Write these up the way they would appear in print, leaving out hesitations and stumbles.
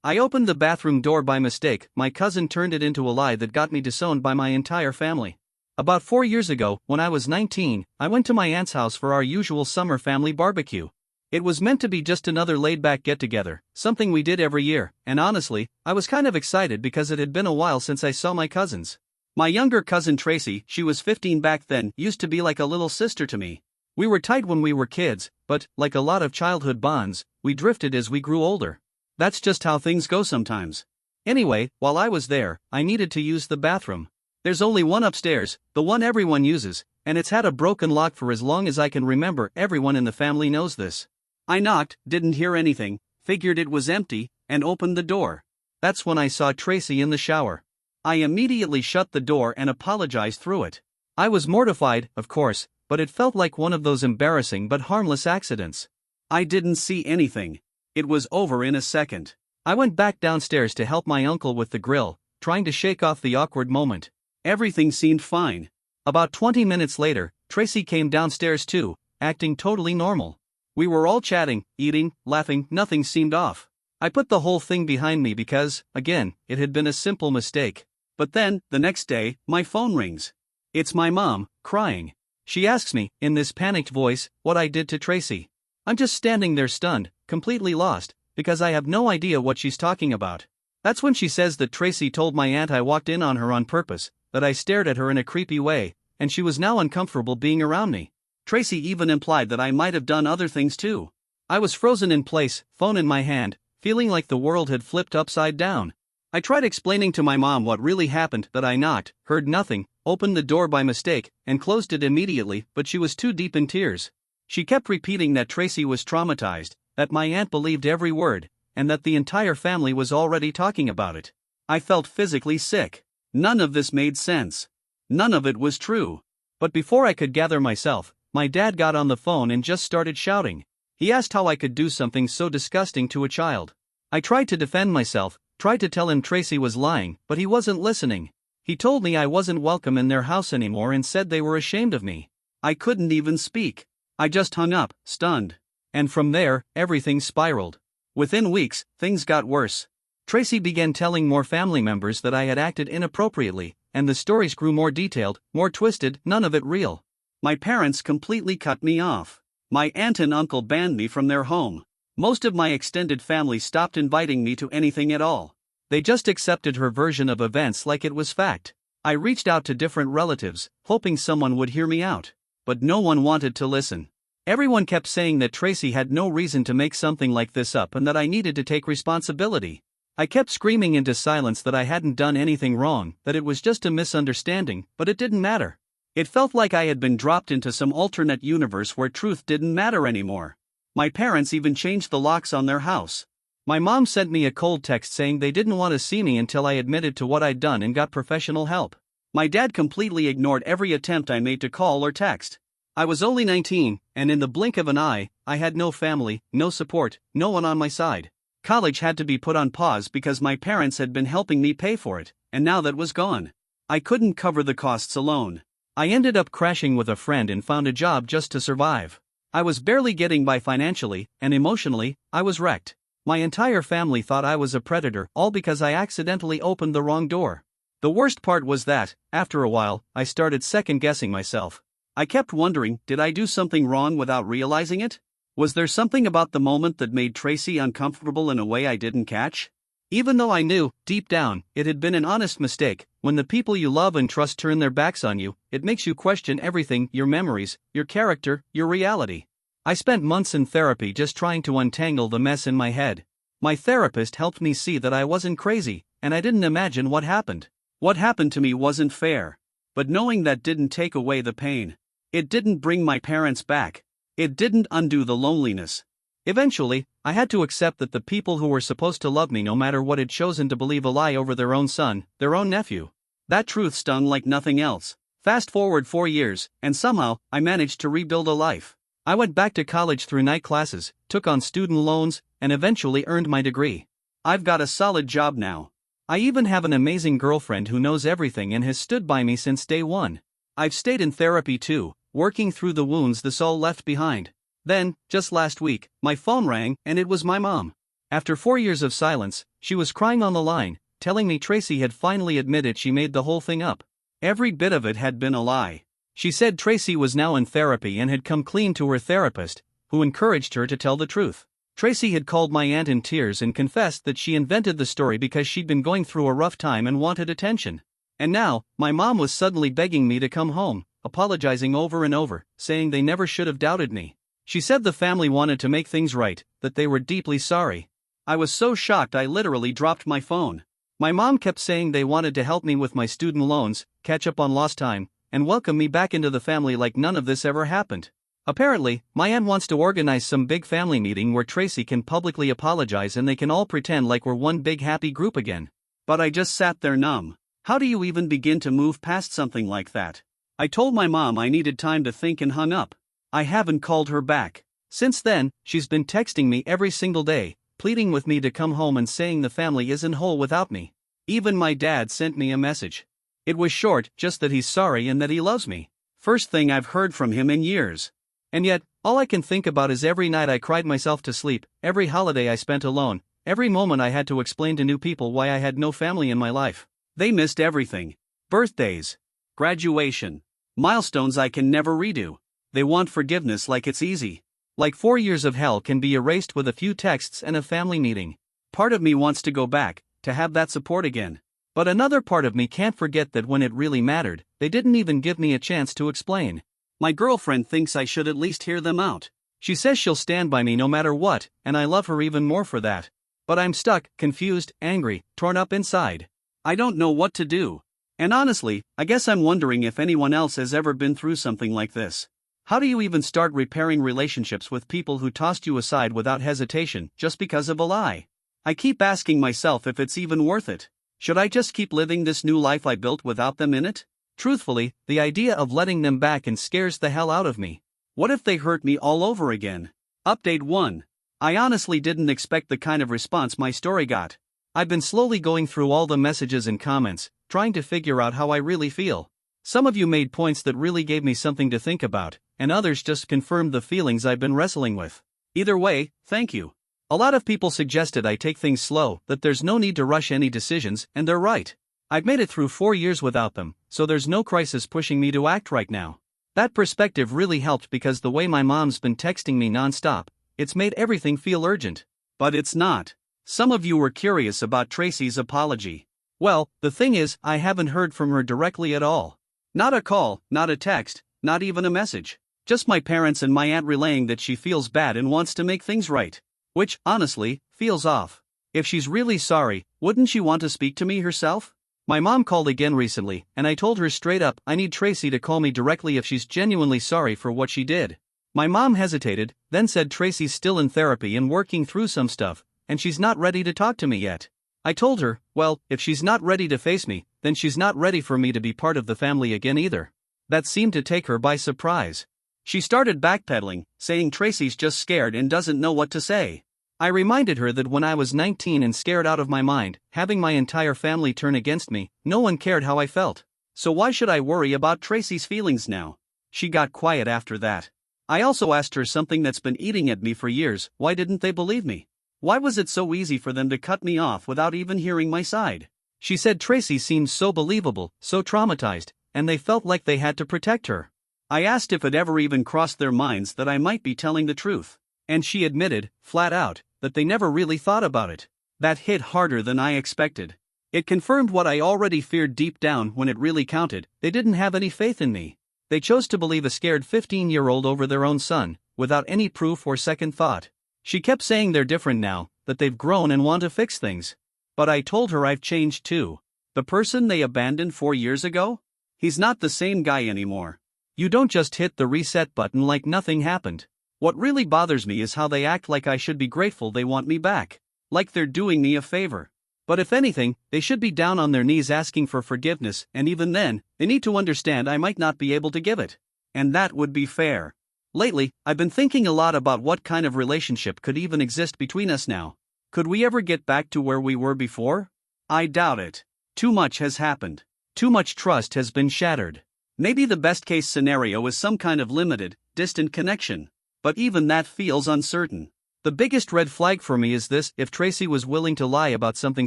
I opened the bathroom door by mistake. My cousin turned it into a lie that got me disowned by my entire family. About 4 years ago, when I was 19, I went to my aunt's house for our usual summer family barbecue. It was meant to be just another laid-back get-together, something we did every year, and honestly, I was kind of excited because it had been a while since I saw my cousins. My younger cousin Tracy, she was 15 back then, used to be like a little sister to me. We were tight when we were kids, but, like a lot of childhood bonds, we drifted as we grew older. That's just how things go sometimes. Anyway, while I was there, I needed to use the bathroom. There's only one upstairs, the one everyone uses, and it's had a broken lock for as long as I can remember. Everyone in the family knows this. I knocked, didn't hear anything, figured it was empty, and opened the door. That's when I saw Tracy in the shower. I immediately shut the door and apologized through it. I was mortified, of course, but it felt like one of those embarrassing but harmless accidents. I didn't see anything. It was over in a second. I went back downstairs to help my uncle with the grill, trying to shake off the awkward moment. Everything seemed fine. About 20 minutes later, Tracy came downstairs too, acting totally normal. We were all chatting, eating, laughing, nothing seemed off. I put the whole thing behind me because, again, it had been a simple mistake. But then, the next day, my phone rings. It's my mom, crying. She asks me, in this panicked voice, what I did to Tracy. I'm just standing there stunned, completely lost, because I have no idea what she's talking about. That's when she says that Tracy told my aunt I walked in on her on purpose, that I stared at her in a creepy way, and she was now uncomfortable being around me. Tracy even implied that I might have done other things too. I was frozen in place, phone in my hand, feeling like the world had flipped upside down. I tried explaining to my mom what really happened, that I knocked, heard nothing, opened the door by mistake, and closed it immediately, but she was too deep in tears. She kept repeating that Tracy was traumatized, that my aunt believed every word, and that the entire family was already talking about it. I felt physically sick. None of this made sense. None of it was true. But before I could gather myself, my dad got on the phone and just started shouting. He asked how I could do something so disgusting to a child. I tried to defend myself, tried to tell him Tracy was lying, but he wasn't listening. He told me I wasn't welcome in their house anymore and said they were ashamed of me. I couldn't even speak. I just hung up, stunned. And from there, everything spiraled. Within weeks, things got worse. Tracy began telling more family members that I had acted inappropriately, and the stories grew more detailed, more twisted, none of it real. My parents completely cut me off. My aunt and uncle banned me from their home. Most of my extended family stopped inviting me to anything at all. They just accepted her version of events like it was fact. I reached out to different relatives, hoping someone would hear me out. But no one wanted to listen. Everyone kept saying that Tracy had no reason to make something like this up and that I needed to take responsibility. I kept screaming into silence that I hadn't done anything wrong, that it was just a misunderstanding, but it didn't matter. It felt like I had been dropped into some alternate universe where truth didn't matter anymore. My parents even changed the locks on their house. My mom sent me a cold text saying they didn't want to see me until I admitted to what I'd done and got professional help. My dad completely ignored every attempt I made to call or text. I was only 19, and in the blink of an eye, I had no family, no support, no one on my side. College had to be put on pause because my parents had been helping me pay for it, and now that was gone. I couldn't cover the costs alone. I ended up crashing with a friend and found a job just to survive. I was barely getting by financially, and emotionally, I was wrecked. My entire family thought I was a predator, all because I accidentally opened the wrong door. The worst part was that, after a while, I started second-guessing myself. I kept wondering, did I do something wrong without realizing it? Was there something about the moment that made Tracy uncomfortable in a way I didn't catch? Even though I knew, deep down, it had been an honest mistake, when the people you love and trust turn their backs on you, it makes you question everything, your memories, your character, your reality. I spent months in therapy just trying to untangle the mess in my head. My therapist helped me see that I wasn't crazy, and I didn't imagine what happened. What happened to me wasn't fair. But knowing that didn't take away the pain. It didn't bring my parents back. It didn't undo the loneliness. Eventually, I had to accept that the people who were supposed to love me no matter what had chosen to believe a lie over their own son, their own nephew. That truth stung like nothing else. Fast forward 4 years, and somehow, I managed to rebuild a life. I went back to college through night classes, took on student loans, and eventually earned my degree. I've got a solid job now. I even have an amazing girlfriend who knows everything and has stood by me since day one. I've stayed in therapy too, working through the wounds this all left behind. Then, just last week, my phone rang and it was my mom. After 4 years of silence, she was crying on the line, telling me Tracy had finally admitted she made the whole thing up. Every bit of it had been a lie. She said Tracy was now in therapy and had come clean to her therapist, who encouraged her to tell the truth. Tracy had called my aunt in tears and confessed that she invented the story because she'd been going through a rough time and wanted attention. And now, my mom was suddenly begging me to come home, apologizing over and over, saying they never should have doubted me. She said the family wanted to make things right, that they were deeply sorry. I was so shocked I literally dropped my phone. My mom kept saying they wanted to help me with my student loans, catch up on lost time, and welcome me back into the family like none of this ever happened. Apparently, my aunt wants to organize some big family meeting where Tracy can publicly apologize and they can all pretend like we're one big happy group again. But I just sat there numb. How do you even begin to move past something like that? I told my mom I needed time to think and hung up. I haven't called her back. Since then, she's been texting me every single day, pleading with me to come home and saying the family isn't whole without me. Even my dad sent me a message. It was short, just that he's sorry and that he loves me. First thing I've heard from him in years. And yet, all I can think about is every night I cried myself to sleep, every holiday I spent alone, every moment I had to explain to new people why I had no family in my life. They missed everything. Birthdays. Graduation. Milestones I can never redo. They want forgiveness like it's easy. Like 4 years of hell can be erased with a few texts and a family meeting. Part of me wants to go back, to have that support again. But another part of me can't forget that when it really mattered, they didn't even give me a chance to explain. My girlfriend thinks I should at least hear them out. She says she'll stand by me no matter what, and I love her even more for that. But I'm stuck, confused, angry, torn up inside. I don't know what to do. And honestly, I guess I'm wondering if anyone else has ever been through something like this. How do you even start repairing relationships with people who tossed you aside without hesitation just because of a lie? I keep asking myself if it's even worth it. Should I just keep living this new life I built without them in it? Truthfully, the idea of letting them back in scares the hell out of me. What if they hurt me all over again? Update 1. I honestly didn't expect the kind of response my story got. I've been slowly going through all the messages and comments, trying to figure out how I really feel. Some of you made points that really gave me something to think about, and others just confirmed the feelings I've been wrestling with. Either way, thank you. A lot of people suggested I take things slow, that there's no need to rush any decisions, and they're right. I've made it through 4 years without them, so there's no crisis pushing me to act right now. That perspective really helped because the way my mom's been texting me nonstop, it's made everything feel urgent. But it's not. Some of you were curious about Tracy's apology. Well, the thing is, I haven't heard from her directly at all. Not a call, not a text, not even a message. Just my parents and my aunt relaying that she feels bad and wants to make things right. Which, honestly, feels off. If she's really sorry, wouldn't she want to speak to me herself? My mom called again recently, and I told her straight up I need Tracy to call me directly if she's genuinely sorry for what she did. My mom hesitated, then said Tracy's still in therapy and working through some stuff, and she's not ready to talk to me yet. I told her, well, if she's not ready to face me, then she's not ready for me to be part of the family again either. That seemed to take her by surprise. She started backpedaling, saying Tracy's just scared and doesn't know what to say. I reminded her that when I was 19 and scared out of my mind, having my entire family turn against me, no one cared how I felt. So why should I worry about Tracy's feelings now? She got quiet after that. I also asked her something that's been eating at me for years: why didn't they believe me? Why was it so easy for them to cut me off without even hearing my side? She said Tracy seemed so believable, so traumatized, and they felt like they had to protect her. I asked if it ever even crossed their minds that I might be telling the truth. And she admitted, flat out, that they never really thought about it. That hit harder than I expected. It confirmed what I already feared deep down. When it really counted, they didn't have any faith in me. They chose to believe a scared 15-year-old over their own son, without any proof or second thought. She kept saying they're different now, that they've grown and want to fix things. But I told her I've changed too. The person they abandoned 4 years ago? He's not the same guy anymore. You don't just hit the reset button like nothing happened. What really bothers me is how they act like I should be grateful they want me back. Like they're doing me a favor. But if anything, they should be down on their knees asking for forgiveness, and even then, they need to understand I might not be able to give it. And that would be fair. Lately, I've been thinking a lot about what kind of relationship could even exist between us now. Could we ever get back to where we were before? I doubt it. Too much has happened. Too much trust has been shattered. Maybe the best case scenario is some kind of limited, distant connection. But even that feels uncertain. The biggest red flag for me is this: if Tracy was willing to lie about something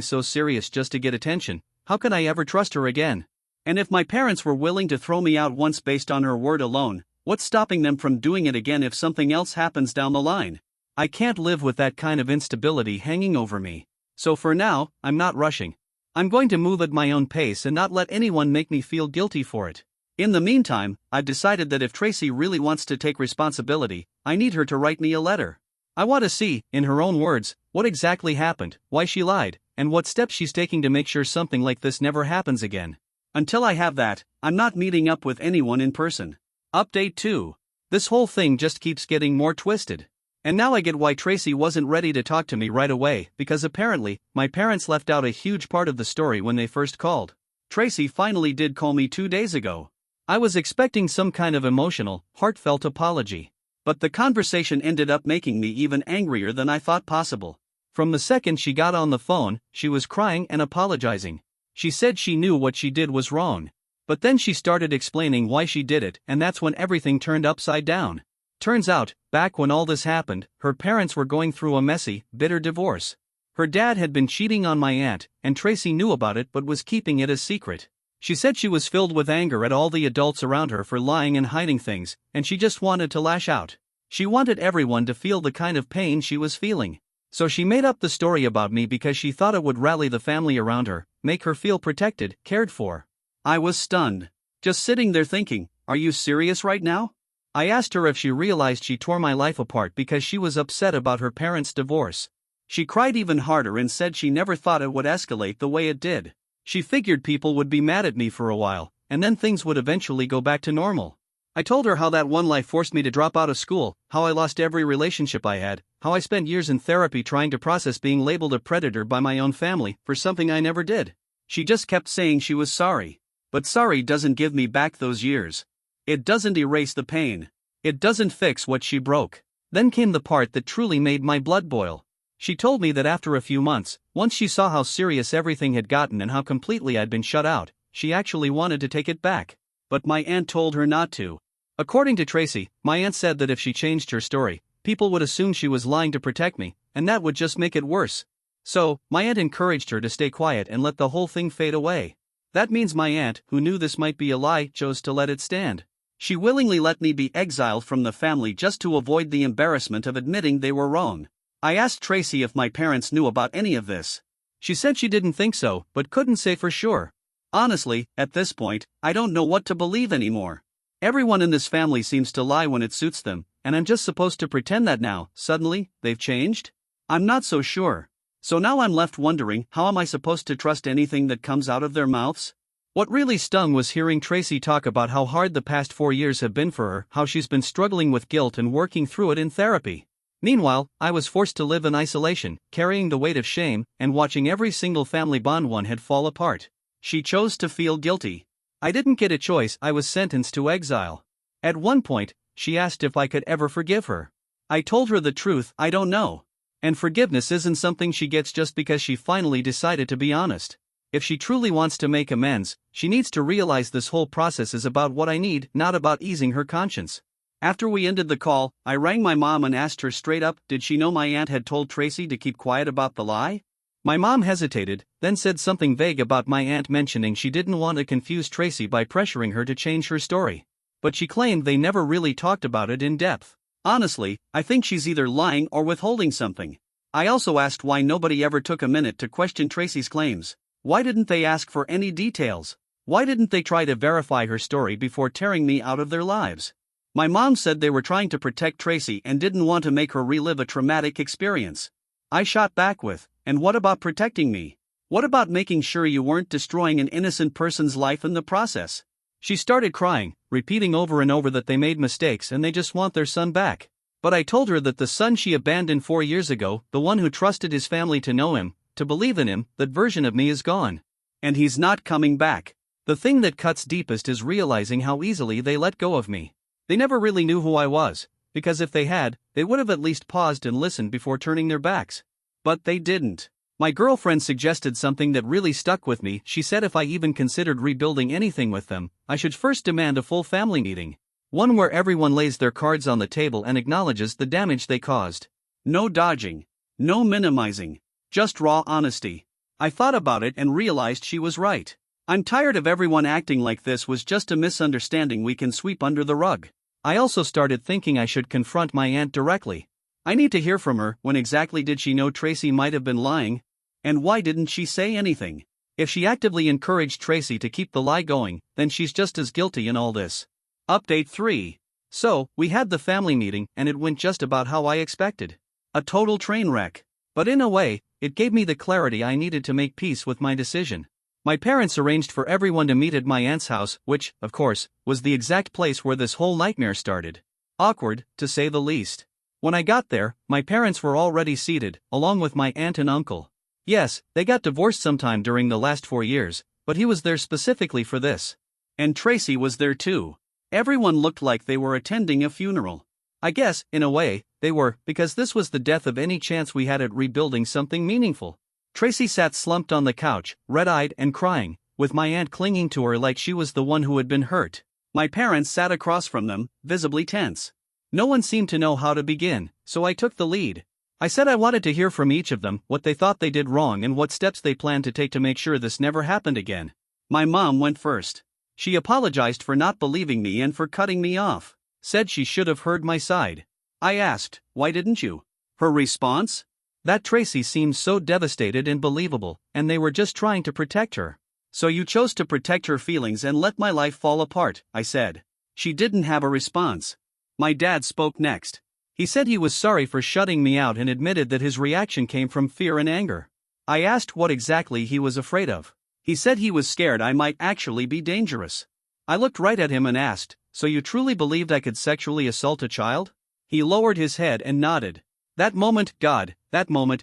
so serious just to get attention, how could I ever trust her again? And if my parents were willing to throw me out once based on her word alone, what's stopping them from doing it again if something else happens down the line? I can't live with that kind of instability hanging over me. So for now, I'm not rushing. I'm going to move at my own pace and not let anyone make me feel guilty for it. In the meantime, I've decided that if Tracy really wants to take responsibility, I need her to write me a letter. I want to see, in her own words, what exactly happened, why she lied, and what steps she's taking to make sure something like this never happens again. Until I have that, I'm not meeting up with anyone in person. Update 2. This whole thing just keeps getting more twisted. And now I get why Tracy wasn't ready to talk to me right away, because apparently, my parents left out a huge part of the story when they first called. Tracy finally did call me 2 days ago. I was expecting some kind of emotional, heartfelt apology. But the conversation ended up making me even angrier than I thought possible. From the second she got on the phone, she was crying and apologizing. She said she knew what she did was wrong. But then she started explaining why she did it, and that's when everything turned upside down. Turns out, back when all this happened, her parents were going through a messy, bitter divorce. Her dad had been cheating on my aunt, and Tracy knew about it but was keeping it a secret. She said she was filled with anger at all the adults around her for lying and hiding things, and she just wanted to lash out. She wanted everyone to feel the kind of pain she was feeling. So she made up the story about me because she thought it would rally the family around her, make her feel protected, cared for. I was stunned. Just sitting there thinking, are you serious right now? I asked her if she realized she tore my life apart because she was upset about her parents' divorce. She cried even harder and said she never thought it would escalate the way it did. She figured people would be mad at me for a while, and then things would eventually go back to normal. I told her how that one lie forced me to drop out of school, how I lost every relationship I had, how I spent years in therapy trying to process being labeled a predator by my own family for something I never did. She just kept saying she was sorry. But sorry doesn't give me back those years. It doesn't erase the pain. It doesn't fix what she broke. Then came the part that truly made my blood boil. She told me that after a few months, once she saw how serious everything had gotten and how completely I'd been shut out, she actually wanted to take it back. But my aunt told her not to. According to Tracy, my aunt said that if she changed her story, people would assume she was lying to protect me, and that would just make it worse. So, my aunt encouraged her to stay quiet and let the whole thing fade away. That means my aunt, who knew this might be a lie, chose to let it stand. She willingly let me be exiled from the family just to avoid the embarrassment of admitting they were wrong. I asked Tracy if my parents knew about any of this. She said she didn't think so, but couldn't say for sure. Honestly, at this point, I don't know what to believe anymore. Everyone in this family seems to lie when it suits them, and I'm just supposed to pretend that now, suddenly, they've changed? I'm not so sure. So now I'm left wondering, how am I supposed to trust anything that comes out of their mouths? What really stung was hearing Tracy talk about how hard the past 4 years have been for her, how she's been struggling with guilt and working through it in therapy. Meanwhile, I was forced to live in isolation, carrying the weight of shame, and watching every single family bond one had fall apart. She chose to feel guilty. I didn't get a choice, I was sentenced to exile. At one point, she asked if I could ever forgive her. I told her the truth, I don't know. And forgiveness isn't something she gets just because she finally decided to be honest. If she truly wants to make amends, she needs to realize this whole process is about what I need, not about easing her conscience. After we ended the call, I rang my mom and asked her straight up, did she know my aunt had told Tracy to keep quiet about the lie? My mom hesitated, then said something vague about my aunt mentioning she didn't want to confuse Tracy by pressuring her to change her story. But she claimed they never really talked about it in depth. Honestly, I think she's either lying or withholding something. I also asked why nobody ever took a minute to question Tracy's claims. Why didn't they ask for any details? Why didn't they try to verify her story before tearing me out of their lives? My mom said they were trying to protect Tracy and didn't want to make her relive a traumatic experience. I shot back with, and what about protecting me? What about making sure you weren't destroying an innocent person's life in the process? She started crying, repeating over and over that they made mistakes and they just want their son back. But I told her that the son she abandoned 4 years ago, the one who trusted his family to know him, to believe in him, that version of me is gone. And he's not coming back. The thing that cuts deepest is realizing how easily they let go of me. They never really knew who I was, because if they had, they would have at least paused and listened before turning their backs. But they didn't. My girlfriend suggested something that really stuck with me. She said if I even considered rebuilding anything with them, I should first demand a full family meeting. One where everyone lays their cards on the table and acknowledges the damage they caused. No dodging. No minimizing. Just raw honesty. I thought about it and realized she was right. I'm tired of everyone acting like this was just a misunderstanding we can sweep under the rug. I also started thinking I should confront my aunt directly. I need to hear from her. When exactly did she know Tracy might have been lying? And why didn't she say anything? If she actively encouraged Tracy to keep the lie going, then she's just as guilty in all this. Update 3. So, we had the family meeting and it went just about how I expected. A total train wreck. But in a way, it gave me the clarity I needed to make peace with my decision. My parents arranged for everyone to meet at my aunt's house, which, of course, was the exact place where this whole nightmare started. Awkward, to say the least. When I got there, my parents were already seated, along with my aunt and uncle. Yes, they got divorced sometime during the last 4 years, but he was there specifically for this. And Tracy was there too. Everyone looked like they were attending a funeral. I guess, in a way, they were, because this was the death of any chance we had at rebuilding something meaningful. Tracy sat slumped on the couch, red-eyed and crying, with my aunt clinging to her like she was the one who had been hurt. My parents sat across from them, visibly tense. No one seemed to know how to begin, so I took the lead. I said I wanted to hear from each of them what they thought they did wrong and what steps they planned to take to make sure this never happened again. My mom went first. She apologized for not believing me and for cutting me off. Said she should have heard my side. I asked, why didn't you? Her response? That Tracy seemed so devastated and believable, and they were just trying to protect her. So you chose to protect her feelings and let my life fall apart, I said. She didn't have a response. My dad spoke next. He said he was sorry for shutting me out and admitted that his reaction came from fear and anger. I asked what exactly he was afraid of. He said he was scared I might actually be dangerous. I looked right at him and asked, so you truly believed I could sexually assault a child? He lowered his head and nodded. That moment,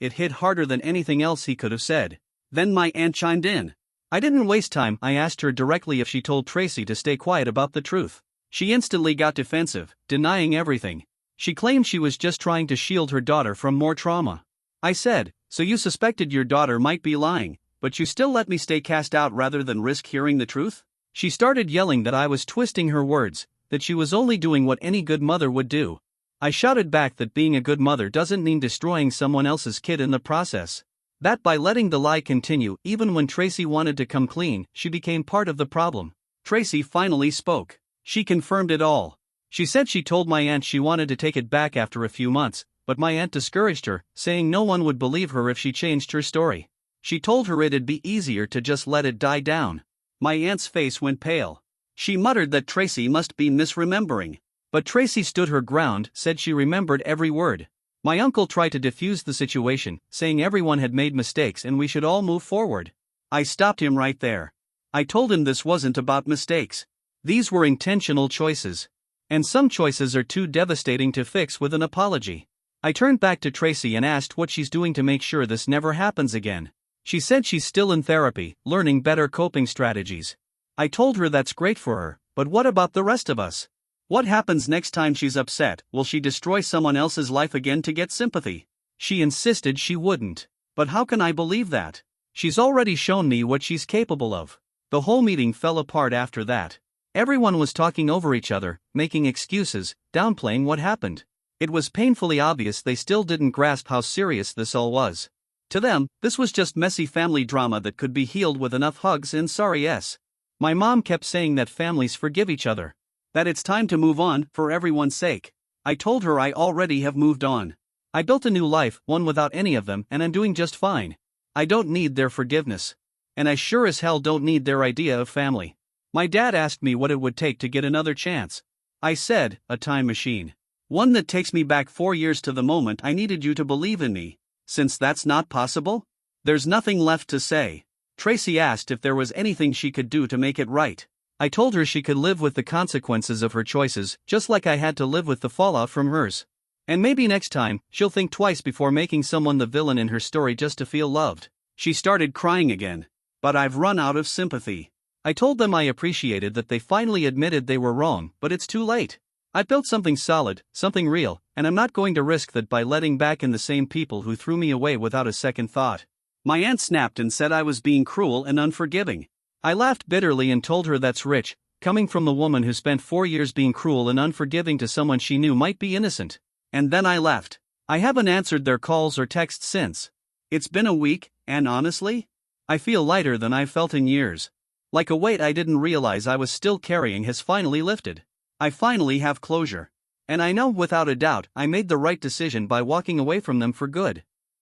it hit harder than anything else he could have said. Then my aunt chimed in. I didn't waste time. I asked her directly if she told Tracy to stay quiet about the truth. She instantly got defensive, denying everything. She claimed she was just trying to shield her daughter from more trauma. I said, so you suspected your daughter might be lying, but you still let me stay cast out rather than risk hearing the truth? She started yelling that I was twisting her words, that she was only doing what any good mother would do. I shouted back that being a good mother doesn't mean destroying someone else's kid in the process. That by letting the lie continue even when Tracy wanted to come clean, she became part of the problem. Tracy finally spoke. She confirmed it all. She said she told my aunt she wanted to take it back after a few months, but my aunt discouraged her, saying no one would believe her if she changed her story. She told her it'd be easier to just let it die down. My aunt's face went pale. She muttered that Tracy must be misremembering. But Tracy stood her ground, said she remembered every word. My uncle tried to defuse the situation, saying everyone had made mistakes and we should all move forward. I stopped him right there. I told him this wasn't about mistakes. These were intentional choices. And some choices are too devastating to fix with an apology. I turned back to Tracy and asked what she's doing to make sure this never happens again. She said she's still in therapy, learning better coping strategies. I told her that's great for her, but what about the rest of us? What happens next time she's upset? Will she destroy someone else's life again to get sympathy? She insisted she wouldn't. But how can I believe that? She's already shown me what she's capable of. The whole meeting fell apart after that. Everyone was talking over each other, making excuses, downplaying what happened. It was painfully obvious they still didn't grasp how serious this all was. To them, this was just messy family drama that could be healed with enough hugs and sorries. My mom kept saying that families forgive each other. That it's time to move on, for everyone's sake. I told her I already have moved on. I built a new life, one without any of them, and I'm doing just fine. I don't need their forgiveness. And I sure as hell don't need their idea of family. My dad asked me what it would take to get another chance. I said, a time machine. One that takes me back 4 years to the moment I needed you to believe in me. Since that's not possible, there's nothing left to say. Tracy asked if there was anything she could do to make it right. I told her she could live with the consequences of her choices, just like I had to live with the fallout from hers. And maybe next time, she'll think twice before making someone the villain in her story just to feel loved. She started crying again. But I've run out of sympathy. I told them I appreciated that they finally admitted they were wrong, but it's too late. I built something solid, something real, and I'm not going to risk that by letting back in the same people who threw me away without a second thought. My aunt snapped and said I was being cruel and unforgiving. I laughed bitterly and told her that's rich, coming from the woman who spent 4 years being cruel and unforgiving to someone she knew might be innocent. And then I left. I haven't answered their calls or texts since. It's been a week, and honestly, I feel lighter than I've felt in years. Like a weight I didn't realize I was still carrying has finally lifted. I finally have closure. And I know without a doubt I made the right decision by walking away from them for good.